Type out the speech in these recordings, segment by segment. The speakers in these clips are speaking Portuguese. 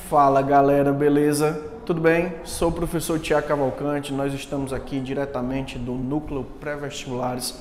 Fala galera, beleza? Tudo bem? Sou o professor Tiago Cavalcante, nós estamos aqui diretamente do Núcleo Pré-Vestibulares,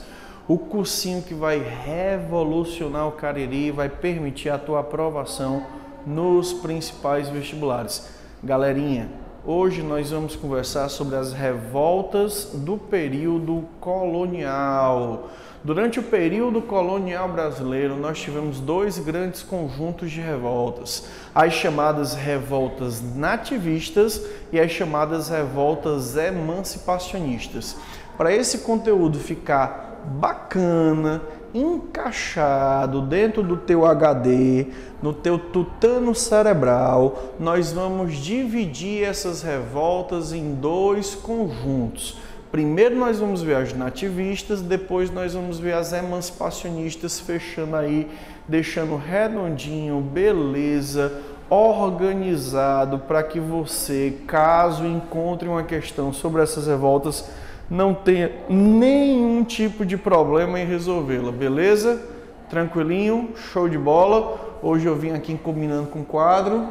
o cursinho que vai revolucionar o Cariri e vai permitir a tua aprovação nos principais vestibulares. Galerinha, hoje nós vamos conversar sobre as revoltas do período colonial. Durante o período colonial brasileiro, nós tivemos dois grandes conjuntos de revoltas, as chamadas revoltas nativistas e as chamadas revoltas emancipacionistas. Para esse conteúdo ficar bacana, encaixado dentro do teu HD, no teu tutano cerebral, nós vamos dividir essas revoltas em dois conjuntos. Primeiro nós vamos ver as nativistas, depois nós vamos ver as emancipacionistas, fechando aí, deixando redondinho, beleza, organizado, para que você, caso encontre uma questão sobre essas revoltas, não tenha nenhum tipo de problema em resolvê-la, beleza? Tranquilinho, show de bola. Hoje eu vim aqui combinando com o quadro,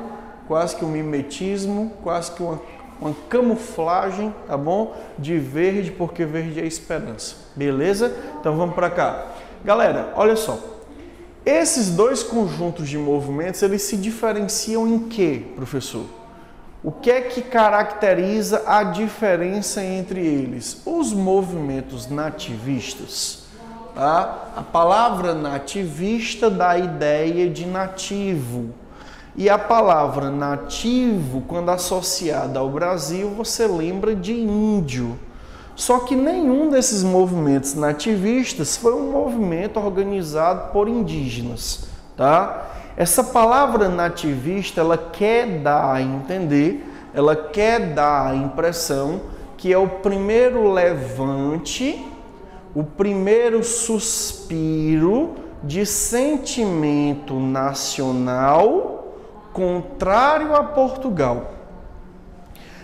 quase que um mimetismo, quase que uma camuflagem, tá bom? De verde, porque verde é esperança, beleza? Então vamos para cá. Galera, olha só. Esses dois conjuntos de movimentos, eles se diferenciam em quê, professor? O que é que caracteriza a diferença entre eles? Os movimentos nativistas. Tá? A palavra nativista dá a ideia de nativo. E a palavra nativo, quando associada ao Brasil, você lembra de índio. Só que nenhum desses movimentos nativistas foi um movimento organizado por indígenas, tá? Essa palavra nativista, ela quer dar a entender, ela quer dar a impressão que é o primeiro levante, o primeiro suspiro de sentimento nacional contrário a Portugal.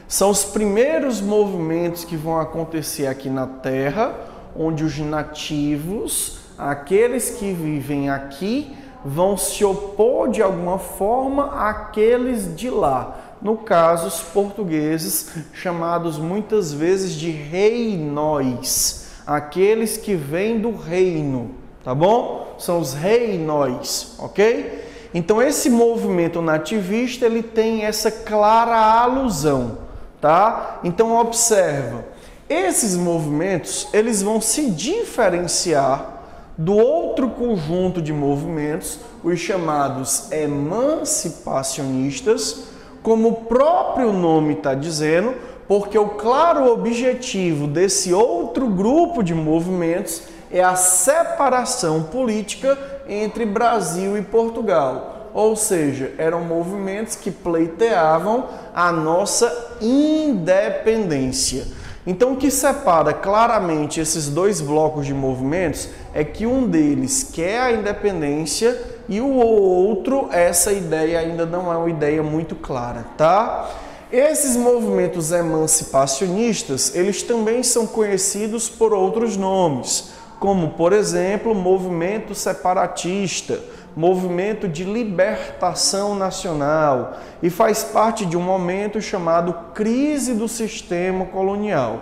São os primeiros movimentos que vão acontecer aqui na Terra, onde os nativos, aqueles que vivem aqui, vão se opor de alguma forma àqueles de lá. No caso, os portugueses, chamados muitas vezes de reinóis, aqueles que vêm do reino, tá bom? São os reinóis, ok? Então esse movimento nativista, ele tem essa clara alusão, tá? Então observa, esses movimentos, eles vão se diferenciar do outro conjunto de movimentos, os chamados emancipacionistas, como o próprio nome está dizendo, porque o claro objetivo desse outro grupo de movimentos é a separação política entre Brasil e Portugal. Ou seja, eram movimentos que pleiteavam a nossa independência. Então, o que separa claramente esses dois blocos de movimentos é que um deles quer a independência e o outro, essa ideia ainda não é uma ideia muito clara, tá? Esses movimentos emancipacionistas, eles também são conhecidos por outros nomes, como, por exemplo, movimento separatista, movimento de libertação nacional, e faz parte de um momento chamado crise do sistema colonial,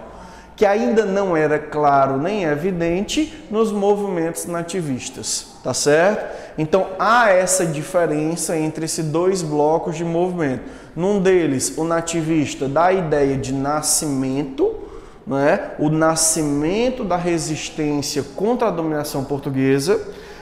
que ainda não era claro nem evidente nos movimentos nativistas, tá certo? Então há essa diferença entre esses dois blocos de movimento. Num deles, o nativista dá a ideia de nascimento, né? O nascimento da resistência contra a dominação portuguesa,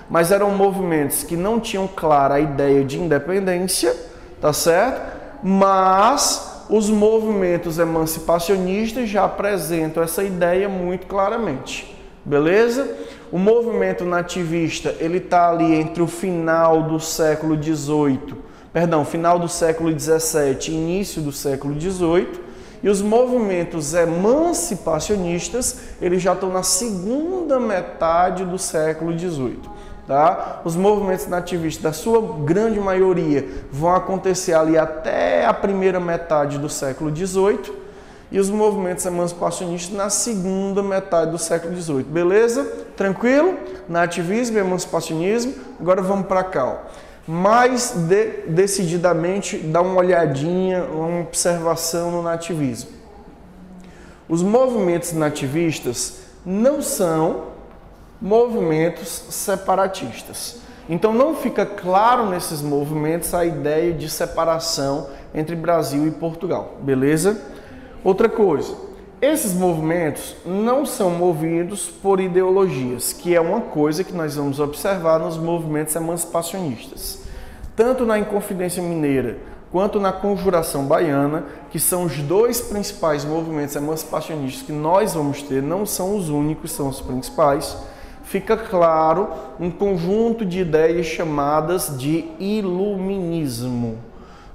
mas eram movimentos que não tinham clara a ideia de independência, tá certo? Mas os movimentos emancipacionistas já apresentam essa ideia muito claramente, beleza? O movimento nativista, ele está ali entre o final do século final do século XVII e início do século XVIII, e os movimentos emancipacionistas, eles já estão na segunda metade do século XVIII. Tá? Os movimentos nativistas, da sua grande maioria, vão acontecer ali até a primeira metade do século XVIII, e os movimentos emancipacionistas na segunda metade do século XVIII. Beleza? Tranquilo? Nativismo e emancipacionismo. Agora vamos para cá. Ó. mais decididamente dar uma olhadinha, uma observação no nativismo. Os movimentos nativistas não são movimentos separatistas. Então não fica claro nesses movimentos a ideia de separação entre Brasil e Portugal, beleza? Outra coisa, esses movimentos não são movidos por ideologias, que é uma coisa que nós vamos observar nos movimentos emancipacionistas. Tanto na Inconfidência Mineira quanto na Conjuração Baiana, que são os dois principais movimentos emancipacionistas que nós vamos ter, não são os únicos, são os principais, fica claro um conjunto de ideias chamadas de iluminismo.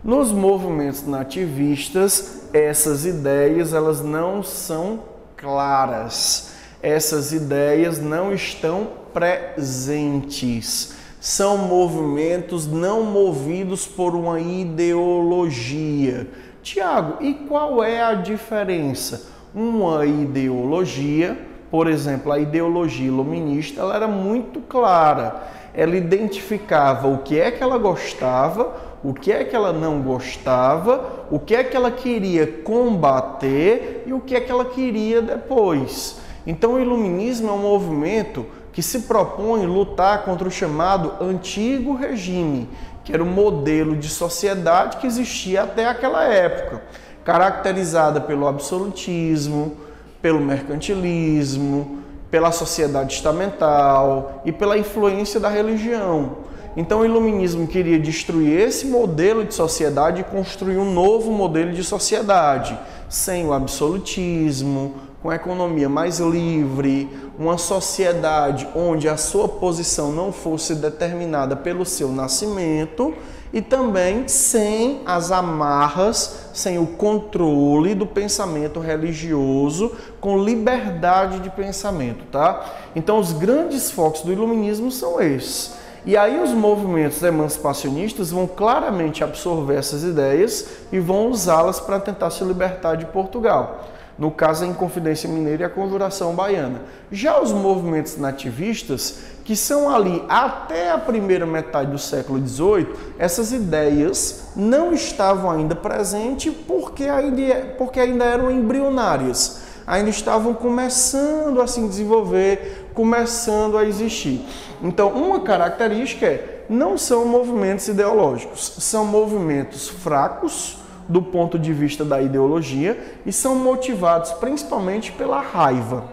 Nos movimentos nativistas, essas ideias elas não são claras, essas ideias não estão presentes. São movimentos não movidos por uma ideologia. Tiago, e qual é a diferença? Uma ideologia, por exemplo, a ideologia iluminista, ela era muito clara. Ela identificava o que é que ela gostava, o que é que ela não gostava, o que é que ela queria combater e o que é que ela queria depois. Então o iluminismo é um movimento que se propõe lutar contra o chamado antigo regime, que era o modelo de sociedade que existia até aquela época, caracterizada pelo absolutismo, pelo mercantilismo, pela sociedade estamental e pela influência da religião. Então o iluminismo queria destruir esse modelo de sociedade e construir um novo modelo de sociedade, sem o absolutismo, com a economia mais livre, uma sociedade onde a sua posição não fosse determinada pelo seu nascimento e também sem as amarras, sem o controle do pensamento religioso, com liberdade de pensamento, tá? Então os grandes focos do iluminismo são esses. E aí os movimentos emancipacionistas vão claramente absorver essas ideias e vão usá-las para tentar se libertar de Portugal. No caso, a Inconfidência Mineira e a Conjuração Baiana. Já os movimentos nativistas, que são ali até a primeira metade do século XVIII, essas ideias não estavam ainda presentes porque ainda eram embrionárias. Ainda estavam começando a se desenvolver, começando a existir. Então, uma característica é, não são movimentos ideológicos, são movimentos fracos do ponto de vista da ideologia e são motivados principalmente pela raiva.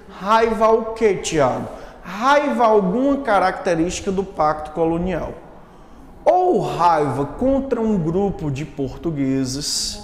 Raiva ao quê, Tiago? Raiva a alguma característica do pacto colonial. Ou raiva contra um grupo de portugueses,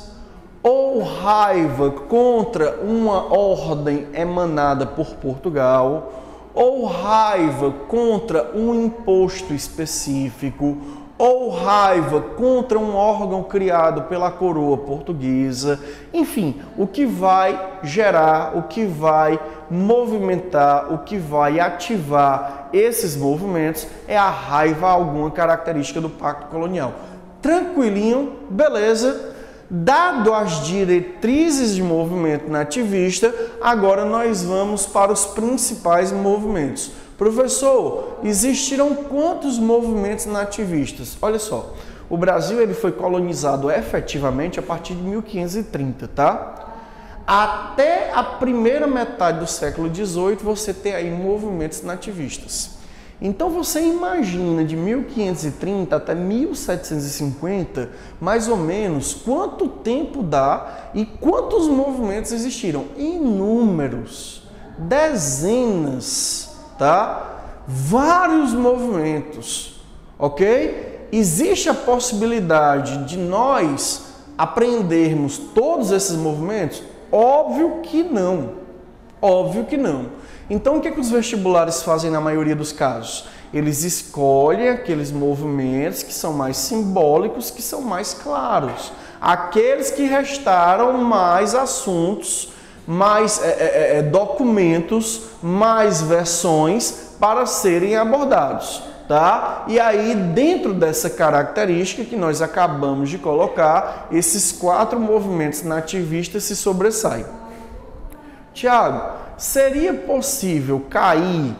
ou raiva contra uma ordem emanada por Portugal, ou raiva contra um imposto específico, ou raiva contra um órgão criado pela coroa portuguesa. Enfim, o que vai gerar, o que vai movimentar, o que vai ativar esses movimentos é a raiva a alguma característica do pacto colonial. Tranquilinho, beleza? Dado as diretrizes de movimento nativista, agora nós vamos para os principais movimentos. Professor, existiram quantos movimentos nativistas? Olha só, o Brasil ele foi colonizado efetivamente a partir de 1530, tá? Até a primeira metade do século XVIII você tem aí movimentos nativistas. Então você imagina de 1530 até 1750, mais ou menos, quanto tempo dá e quantos movimentos existiram? Inúmeros, dezenas, tá? Vários movimentos, ok? Existe a possibilidade de nós aprendermos todos esses movimentos? Óbvio que não, óbvio que não. Então, o que os vestibulares fazem na maioria dos casos? Eles escolhem aqueles movimentos que são mais simbólicos, que são mais claros. Aqueles que restaram mais assuntos, mais documentos, mais versões para serem abordados, tá? E aí, dentro dessa característica que nós acabamos de colocar, esses 4 movimentos nativistas se sobressaem. Tiago, seria possível cair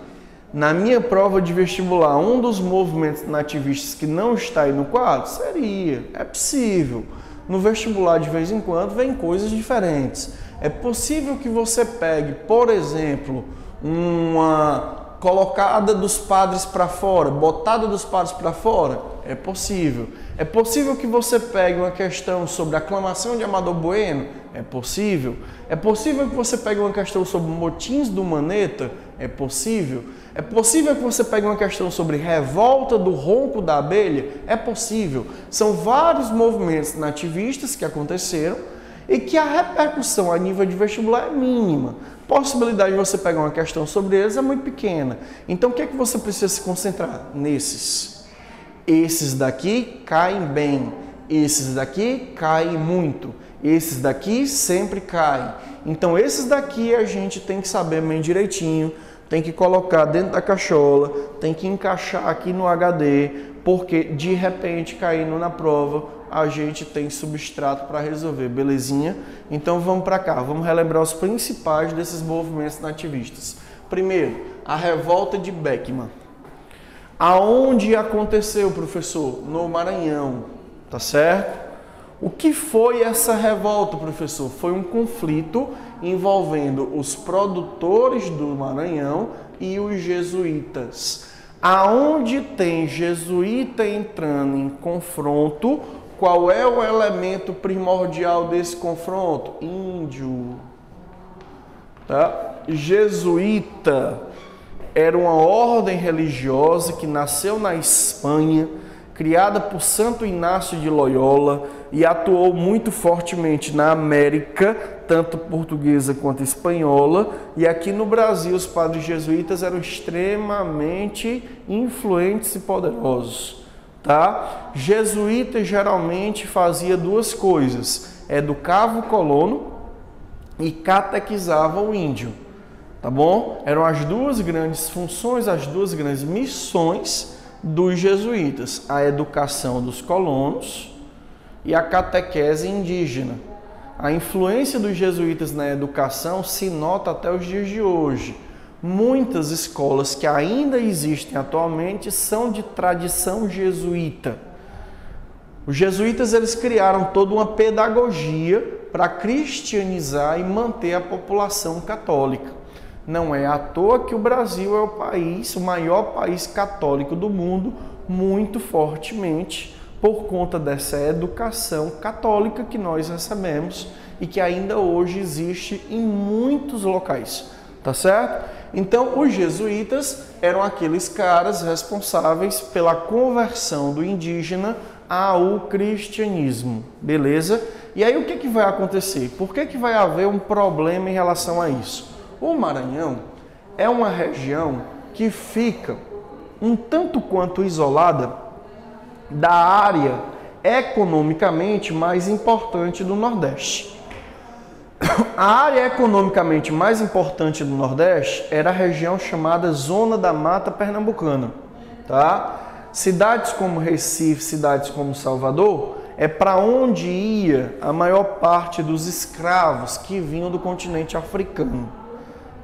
Na minha prova de vestibular, um dos movimentos nativistas que não está aí no quadro? Seria, é possível. No vestibular, de vez em quando, vem coisas diferentes. É possível que você pegue, por exemplo, uma colocada dos padres para fora, botada dos padres para fora? É possível. É possível que você pegue uma questão sobre a aclamação de Amador Bueno? É possível. É possível que você pegue uma questão sobre motins do Maneta? É possível. É possível que você pegue uma questão sobre revolta do ronco da abelha? É possível. São vários movimentos nativistas que aconteceram e que a repercussão a nível de vestibular é mínima. A possibilidade de você pegar uma questão sobre eles é muito pequena. Então, o que é que você precisa se concentrar? Nesses. Esses daqui caem bem. Esses daqui caem muito. Esses daqui sempre caem. Então, esses daqui a gente tem que saber bem direitinho, tem que colocar dentro da cachola, tem que encaixar aqui no HD, porque de repente, caindo na prova, a gente tem substrato para resolver, belezinha? Então vamos para cá, vamos relembrar os principais desses movimentos nativistas. Primeiro, a revolta de Beckman. Aonde aconteceu, professor? No Maranhão, tá certo? O que foi essa revolta, professor? Foi um conflito envolvendo os produtores do Maranhão e os jesuítas. Aonde tem jesuíta entrando em confronto, qual é o elemento primordial desse confronto? Índio. Tá? Jesuíta era uma ordem religiosa que nasceu na Espanha, criada por Santo Inácio de Loyola e atuou muito fortemente na América, tanto portuguesa quanto espanhola, e aqui no Brasil os padres jesuítas eram extremamente influentes e poderosos. Tá? Jesuíta geralmente fazia duas coisas: educava o colono e catequizava o índio. Tá bom? Eram as duas grandes funções, as duas grandes missões dos jesuítas: a educação dos colonos e a catequese indígena. A influência dos jesuítas na educação se nota até os dias de hoje. Muitas escolas que ainda existem atualmente são de tradição jesuíta. Os jesuítas eles criaram toda uma pedagogia para cristianizar e manter a população católica. Não é à toa que o Brasil é o maior país católico do mundo, muito fortemente por conta dessa educação católica que nós recebemos e que ainda hoje existe em muitos locais, tá certo? Então, os jesuítas eram aqueles caras responsáveis pela conversão do indígena ao cristianismo, beleza? E aí o que vai acontecer? Por que vai haver um problema em relação a isso? O Maranhão é uma região que fica um tanto quanto isolada da área economicamente mais importante do Nordeste. A área economicamente mais importante do Nordeste era a região chamada Zona da Mata Pernambucana. Tá? Cidades como Recife, cidades como Salvador, é para onde ia a maior parte dos escravos que vinham do continente africano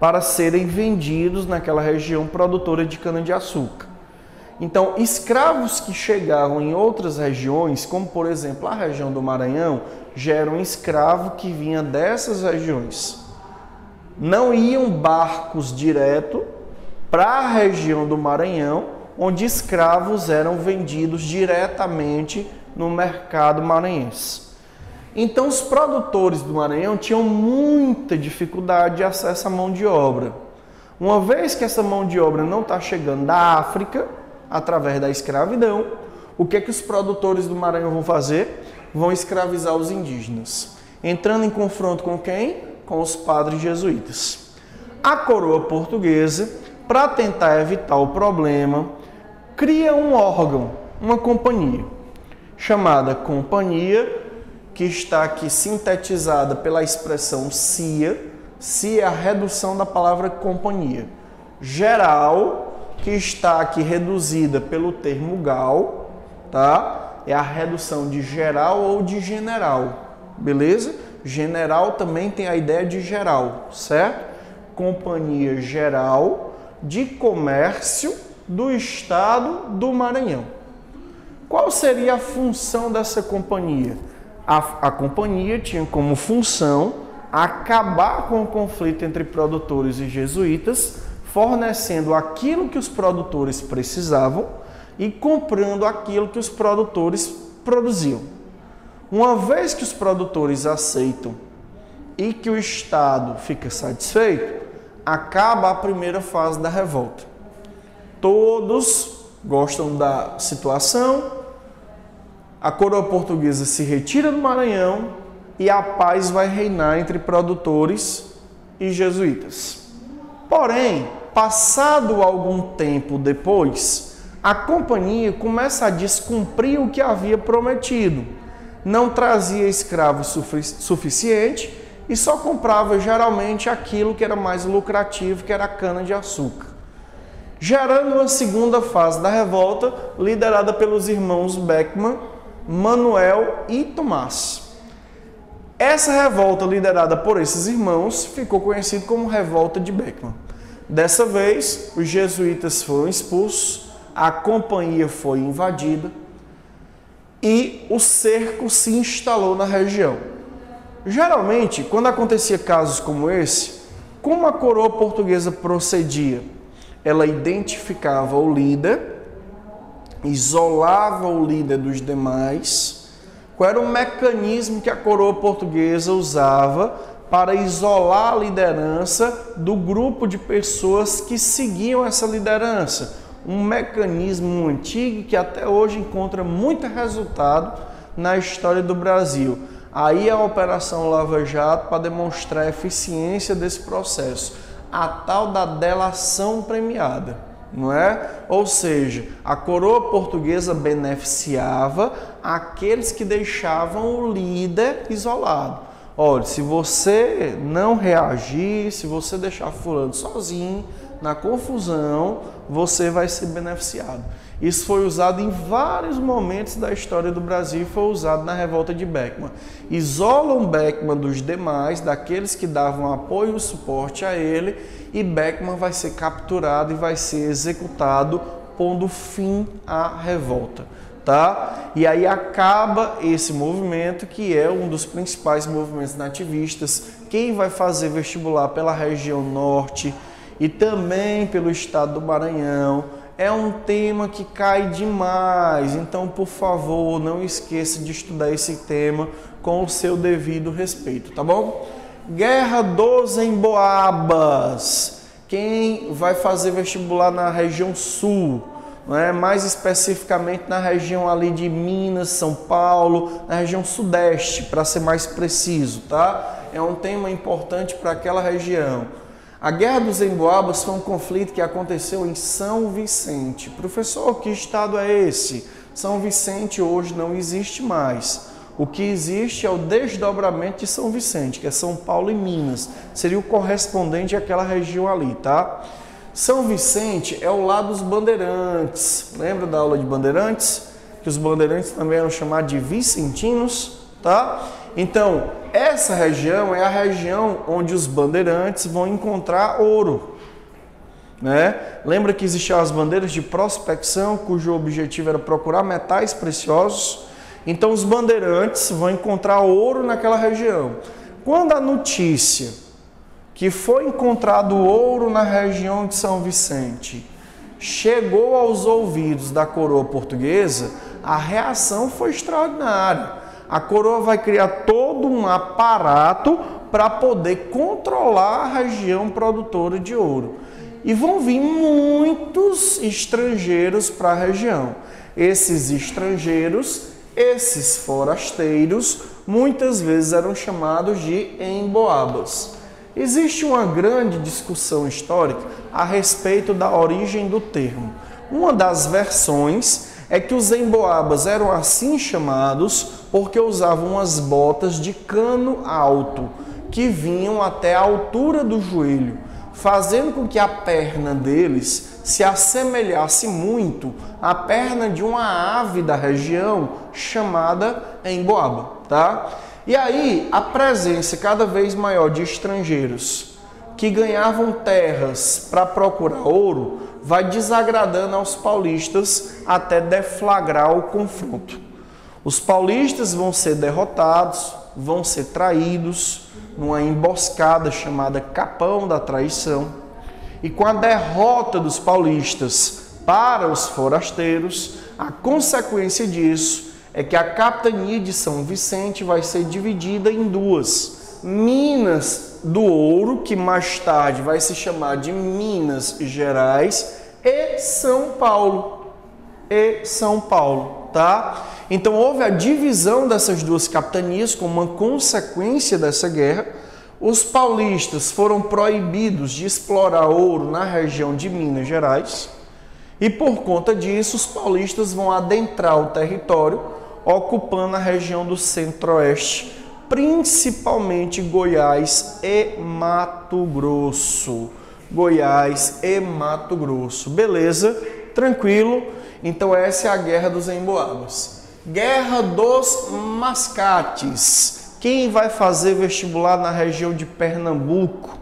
para serem vendidos naquela região produtora de cana-de-açúcar. Então, escravos que chegavam em outras regiões, como por exemplo a região do Maranhão, já era um escravo que vinha dessas regiões. Não iam barcos direto para a região do Maranhão, onde escravos eram vendidos diretamente no mercado maranhense. Então, os produtores do Maranhão tinham muita dificuldade de acesso à mão de obra. Uma vez que essa mão de obra não está chegando da África, através da escravidão, o que os produtores do Maranhão vão fazer? Vão escravizar os indígenas. Entrando em confronto com quem? Com os padres jesuítas. A coroa portuguesa, para tentar evitar o problema, cria um órgão, uma companhia, chamada Companhia, que está aqui sintetizada pela expressão CIA. CIA é a redução da palavra companhia. Geral, que está aqui reduzida pelo termo gal, tá? É a redução de geral ou de general, beleza? General também tem a ideia de geral, certo? Companhia Geral de Comércio do Estado do Maranhão. Qual seria a função dessa companhia? A companhia tinha como função acabar com o conflito entre produtores e jesuítas, fornecendo aquilo que os produtores precisavam e comprando aquilo que os produtores produziam. Uma vez que os produtores aceitam e que o Estado fica satisfeito, acaba a primeira fase da revolta. Todos gostam da situação, a coroa portuguesa se retira do Maranhão e a paz vai reinar entre produtores e jesuítas. Porém, passado algum tempo depois, a companhia começa a descumprir o que havia prometido. Não trazia escravos suficiente e só comprava geralmente aquilo que era mais lucrativo, que era a cana-de-açúcar. Gerando uma segunda fase da revolta, liderada pelos irmãos Beckman, Manuel e Tomás. Essa revolta, liderada por esses irmãos, ficou conhecida como Revolta de Beckman. Dessa vez, os jesuítas foram expulsos, a companhia foi invadida e o cerco se instalou na região. Geralmente, quando acontecia casos como esse, como a coroa portuguesa procedia? Ela identificava o líder, isolava o líder dos demais. Qual era o mecanismo que a coroa portuguesa usava para isolar a liderança do grupo de pessoas que seguiam essa liderança? Um mecanismo antigo que até hoje encontra muito resultado na história do Brasil. Aí a Operação Lava Jato para demonstrar a eficiência desse processo, a tal da delação premiada, não é? Ou seja, a coroa portuguesa beneficiava aqueles que deixavam o líder isolado. Olha, se você não reagir, se você deixar fulano sozinho, na confusão, você vai ser beneficiado. Isso foi usado em vários momentos da história do Brasil e foi usado na Revolta de Beckman. Isolam Beckman dos demais, daqueles que davam apoio e suporte a ele, e Beckman vai ser capturado e vai ser executado, pondo fim à revolta. Tá? E aí acaba esse movimento, que é um dos principais movimentos nativistas. Quem vai fazer vestibular pela região norte e também pelo estado do Maranhão, é um tema que cai demais, então, por favor, não esqueça de estudar esse tema com o seu devido respeito, tá bom? Guerra dos Emboabas. Quem vai fazer vestibular na região sul, né? Mais especificamente na região ali de Minas, São Paulo, na região sudeste, para ser mais preciso, tá? É um tema importante para aquela região. A Guerra dos Emboabas foi um conflito que aconteceu em São Vicente. Professor, que estado é esse? São Vicente hoje não existe mais. O que existe é o desdobramento de São Vicente, que é São Paulo e Minas. Seria o correspondente àquela região ali, tá? São Vicente é o lado dos bandeirantes. Lembra da aula de bandeirantes? Que os bandeirantes também eram chamados de vicentinos, tá? Então, essa região é a região onde os bandeirantes vão encontrar ouro, né? Lembra que existiam as bandeiras de prospecção, cujo objetivo era procurar metais preciosos? Então, os bandeirantes vão encontrar ouro naquela região. Quando a notícia que foi encontrado ouro na região de São Vicente chegou aos ouvidos da coroa portuguesa, a reação foi extraordinária. A coroa vai criar todo um aparato para poder controlar a região produtora de ouro. E vão vir muitos estrangeiros para a região. Esses estrangeiros, esses forasteiros, muitas vezes eram chamados de emboabas. Existe uma grande discussão histórica a respeito da origem do termo. Uma das versões é que os emboabas eram assim chamados porque usavam umas botas de cano alto, que vinham até a altura do joelho, fazendo com que a perna deles se assemelhasse muito à perna de uma ave da região chamada emboaba, tá? E aí, a presença cada vez maior de estrangeiros que ganhavam terras para procurar ouro vai desagradando aos paulistas até deflagrar o confronto. Os paulistas vão ser derrotados, vão ser traídos numa emboscada chamada Capão da Traição. E com a derrota dos paulistas para os forasteiros, a consequência disso é que a capitania de São Vicente vai ser dividida em duas. Minas do Ouro, que mais tarde vai se chamar de Minas Gerais, e São Paulo. Tá? Então houve a divisão dessas duas capitanias como uma consequência dessa guerra. Os paulistas foram proibidos de explorar ouro na região de Minas Gerais e por conta disso os paulistas vão adentrar o território, ocupando a região do centro-oeste, principalmente Goiás e Mato Grosso. Beleza? Tranquilo? Então essa é a Guerra dos Emboabas. Guerra dos Mascates. Quem vai fazer vestibular na região de Pernambuco?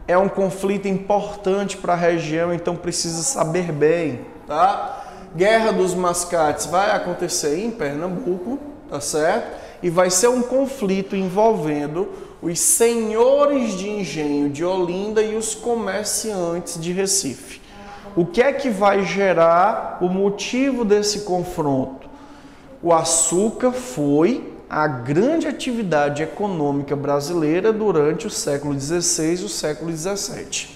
É um conflito importante para a região, então precisa saber bem, tá? Guerra dos Mascates vai acontecer em Pernambuco, tá certo? E vai ser um conflito envolvendo os senhores de engenho de Olinda e os comerciantes de Recife. O que é que vai gerar o motivo desse confronto? O açúcar foi a grande atividade econômica brasileira durante o século XVI e o século XVII.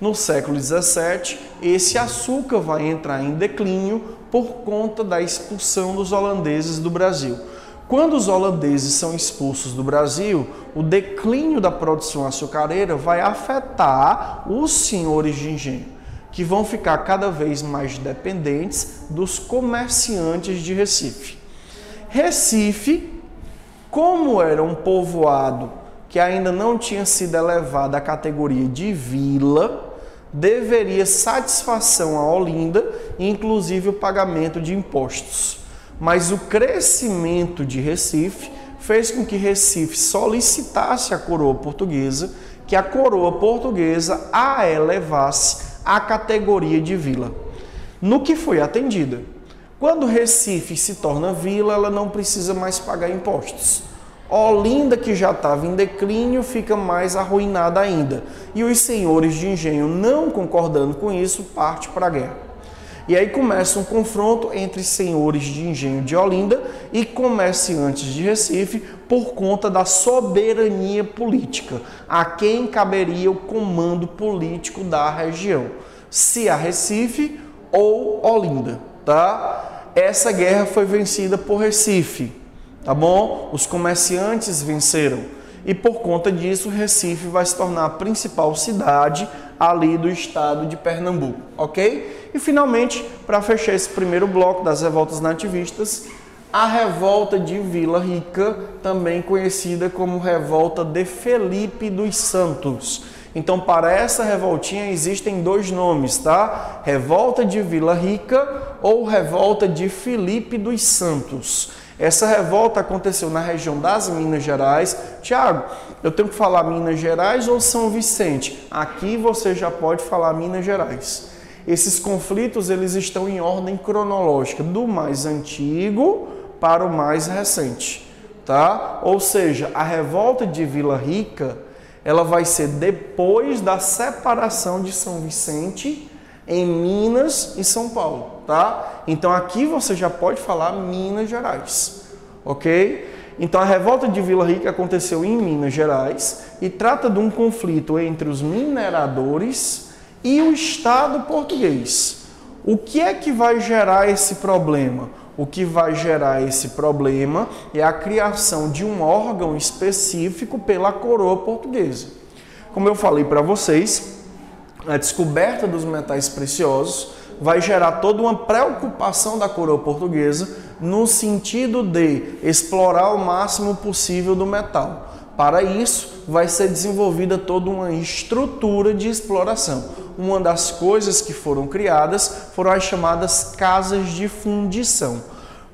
No século XVII, esse açúcar vai entrar em declínio por conta da expulsão dos holandeses do Brasil. Quando os holandeses são expulsos do Brasil, o declínio da produção açucareira vai afetar os senhores de engenho, que vão ficar cada vez mais dependentes dos comerciantes de Recife. Recife, como era um povoado que ainda não tinha sido elevado à categoria de vila, deveria satisfação a Olinda, inclusive o pagamento de impostos. Mas o crescimento de Recife fez com que Recife solicitasse à coroa portuguesa que a coroa portuguesa a elevasse à categoria de vila, no que foi atendida. Quando Recife se torna vila, ela não precisa mais pagar impostos. Olinda, que já estava em declínio, fica mais arruinada ainda. E os senhores de engenho, não concordando com isso, partem para a guerra. E aí começa um confronto entre senhores de engenho de Olinda e comerciantes de Recife por conta da soberania política, a quem caberia o comando político da região, se a Recife ou Olinda, tá? Essa guerra foi vencida por Recife, tá bom? Os comerciantes venceram e por conta disso Recife vai se tornar a principal cidade ali do estado de Pernambuco, ok? E finalmente, para fechar esse primeiro bloco das revoltas nativistas, a revolta de Vila Rica, também conhecida como revolta de Felipe dos Santos. Então, para essa revoltinha existem dois nomes, tá? Revolta de Vila Rica ou revolta de Felipe dos Santos. Essa revolta aconteceu na região das Minas Gerais. Tiago, eu tenho que falar Minas Gerais ou São Vicente? Aqui você já pode falar Minas Gerais. Esses conflitos eles estão em ordem cronológica, do mais antigo para o mais recente, tá? Ou seja, a revolta de Vila Rica, ela vai ser depois da separação de São Vicente em Minas e São Paulo, tá? Então aqui você já pode falar Minas Gerais, ok? Então a revolta de Vila Rica aconteceu em Minas Gerais e trata de um conflito entre os mineradores e o Estado português. O que é que vai gerar esse problema? O que vai gerar esse problema é a criação de um órgão específico pela coroa portuguesa. Como eu falei para vocês, a descoberta dos metais preciosos vai gerar toda uma preocupação da coroa portuguesa no sentido de explorar o máximo possível do metal. Para isso, vai ser desenvolvida toda uma estrutura de exploração. Uma das coisas que foram criadas foram as chamadas casas de fundição.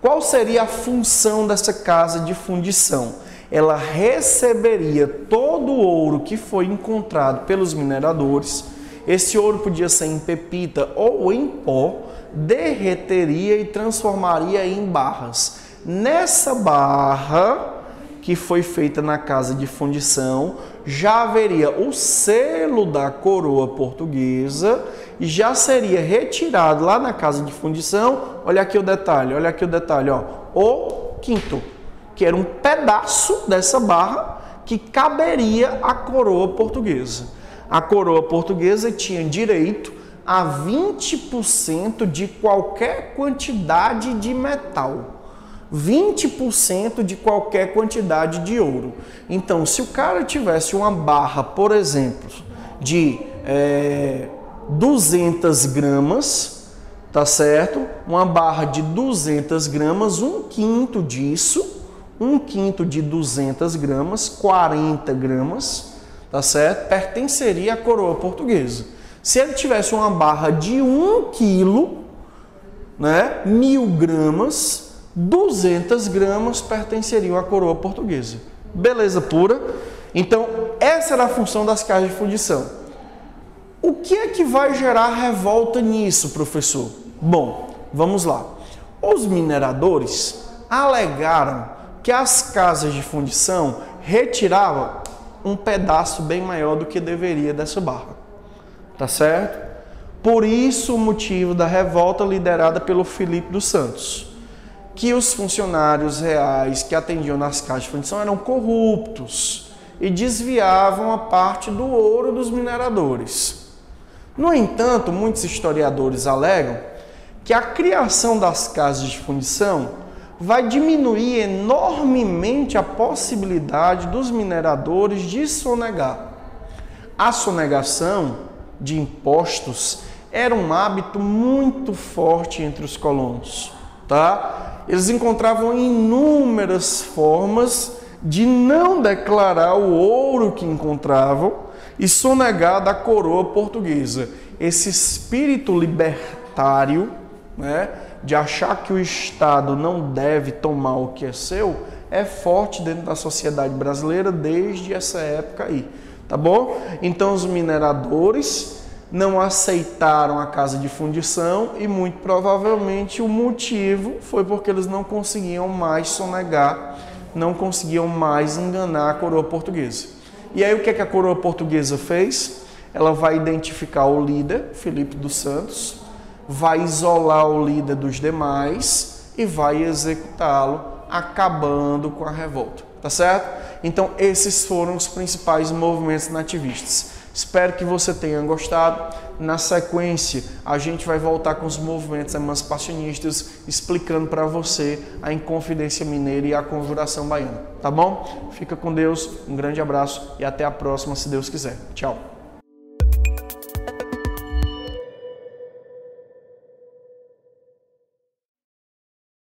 Qual seria a função dessa casa de fundição? ela receberia todo o ouro que foi encontrado pelos mineradores. Esse ouro podia ser em pepita ou em pó, derreteria e transformaria em barras. Nessa barra que foi feita na casa de fundição, já haveria o selo da coroa portuguesa e já seria retirado lá na casa de fundição. Olha aqui o detalhe, ó, o quinto, que era um pedaço dessa barra que caberia à coroa portuguesa. A coroa portuguesa tinha direito a 20% de qualquer quantidade de metal. 20% de qualquer quantidade de ouro. Então, se o cara tivesse uma barra, por exemplo, de 200 gramas, tá certo? Uma barra de 200 gramas, um quinto disso, um quinto de 200 gramas, 40 gramas, tá certo? Pertenceria à coroa portuguesa. Se ele tivesse uma barra de 1 quilo, né, 1000 gramas, 200 gramas pertenceriam à coroa portuguesa. Beleza pura? Então, essa era a função das casas de fundição. O que é que vai gerar revolta nisso, professor? Bom, vamos lá. Os mineradores alegaram que as casas de fundição retiravam um pedaço bem maior do que deveria dessa barra. Tá certo? Por isso o motivo da revolta liderada pelo Filipe dos Santos, que os funcionários reais que atendiam nas casas de fundição eram corruptos e desviavam a parte do ouro dos mineradores. No entanto, muitos historiadores alegam que a criação das casas de fundição vai diminuir enormemente a possibilidade dos mineradores de sonegar. A sonegação de impostos era um hábito muito forte entre os colonos, tá? Eles encontravam inúmeras formas de não declarar o ouro que encontravam e sonegar da coroa portuguesa. Esse espírito libertário, né, de achar que o Estado não deve tomar o que é seu, é forte dentro da sociedade brasileira desde essa época aí, tá bom? Então os mineradores não aceitaram a casa de fundição e muito provavelmente o motivo foi porque eles não conseguiam mais sonegar, não conseguiam mais enganar a coroa portuguesa. E aí o que é que a coroa portuguesa fez? Ela vai identificar o líder, Filipe dos Santos, vai isolar o líder dos demais e vai executá-lo, acabando com a revolta, tá certo? Então esses foram os principais movimentos nativistas. Espero que você tenha gostado. Na sequência, a gente vai voltar com os movimentos emancipacionistas, explicando para você a Inconfidência Mineira e a Conjuração Baiana, tá bom? Fica com Deus, um grande abraço e até a próxima, se Deus quiser. Tchau!